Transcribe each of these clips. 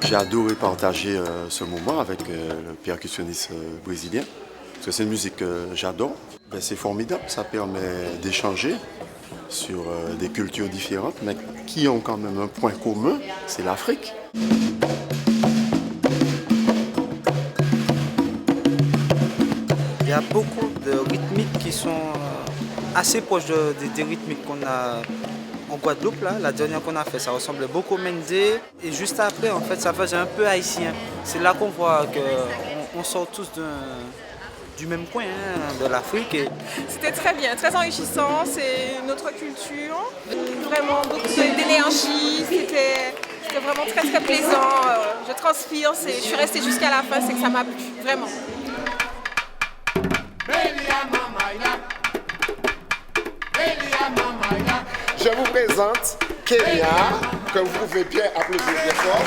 J'ai adoré partager ce moment avec le percussionniste brésilien, parce que c'est une musique que j'adore. Ben, c'est formidable, ça permet d'échanger sur des cultures différentes, mais qui ont quand même un point commun, c'est l'Afrique. Il y a beaucoup de rythmiques qui sont assez proches des rythmiques qu'on a en Guadeloupe. Là. La dernière qu'on a fait, ça ressemblait beaucoup au Mendé. Et juste après, en fait, ça faisait un peu haïtien. C'est là qu'on voit qu'on sort tous du même coin de l'Afrique. C'était très bien, très enrichissant, c'est notre culture. Vraiment beaucoup d'énergie, c'était vraiment très très plaisant. Je transpire, je suis restée jusqu'à la fin, c'est que ça m'a plu, vraiment. Je vous présente Kenya, que vous pouvez bien applaudir bien fort.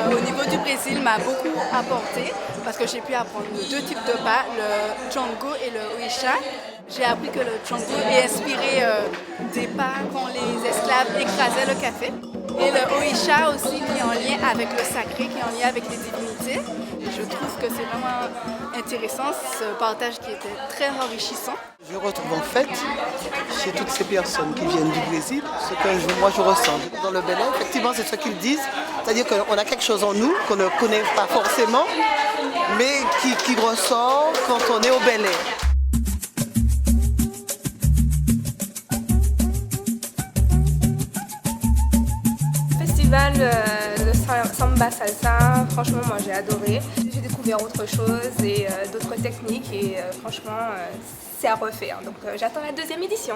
Au niveau du Brésil m'a beaucoup apporté parce que j'ai pu apprendre deux types de pas, le Django et le Oisha. J'ai appris que le Django est inspiré des pas quand les esclaves écrasaient le café. Et le Oisha aussi qui est en lien avec le sacré, qui est en lien avec les divinités. Et je trouve que c'est vraiment intéressant, ce partage qui était très enrichissant. Je retrouve en fait chez toutes ces personnes qui viennent du Brésil ce que moi je ressens. Dans le Bénin, effectivement, c'est ce qu'ils disent. C'est-à-dire qu'on a quelque chose en nous qu'on ne connaît pas forcément, mais qui ressort quand on est au Bénin. Festival de samba salsa, franchement moi j'ai adoré. J'ai découvert autre chose et d'autres techniques et franchement c'est à refaire. Donc j'attends la deuxième édition.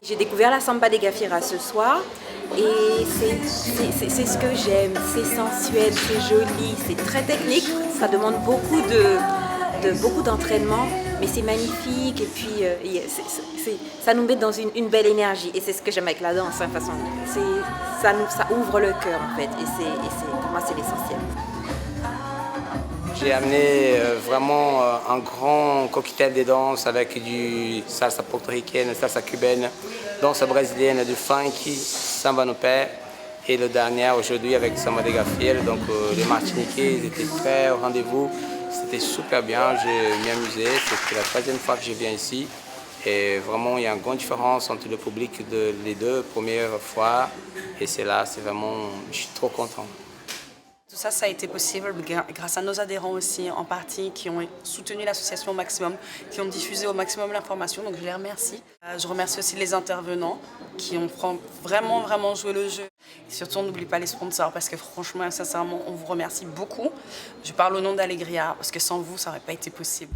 J'ai découvert la samba des Gafira ce soir et c'est ce que j'aime. C'est sensuel, c'est joli, c'est très technique. Ça demande beaucoup d'entraînement, mais c'est magnifique et puis ça nous met dans une belle énergie et c'est ce que j'aime avec la danse. De toute façon, ça ouvre le cœur en fait et pour moi c'est l'essentiel. J'ai amené vraiment un grand cocktail de danse avec du salsa portoricaine, salsa cubaine, danse brésilienne, du funky, samba no pé et le dernier aujourd'hui avec samba de Gafira. Donc les Martiniquais ils étaient très au rendez-vous, c'était super bien, j'ai m'amusé, c'était la troisième fois que je viens ici et vraiment il y a une grande différence entre le public les deux premières fois et c'est vraiment, je suis trop content. Tout ça, ça a été possible grâce à nos adhérents aussi, en partie, qui ont soutenu l'association au maximum, qui ont diffusé au maximum l'information, donc je les remercie. Je remercie aussi les intervenants qui ont vraiment, vraiment joué le jeu. Et surtout, on n'oublie pas les sponsors, parce que franchement, sincèrement, on vous remercie beaucoup. Je parle au nom d'Alegria, parce que sans vous, ça n'aurait pas été possible.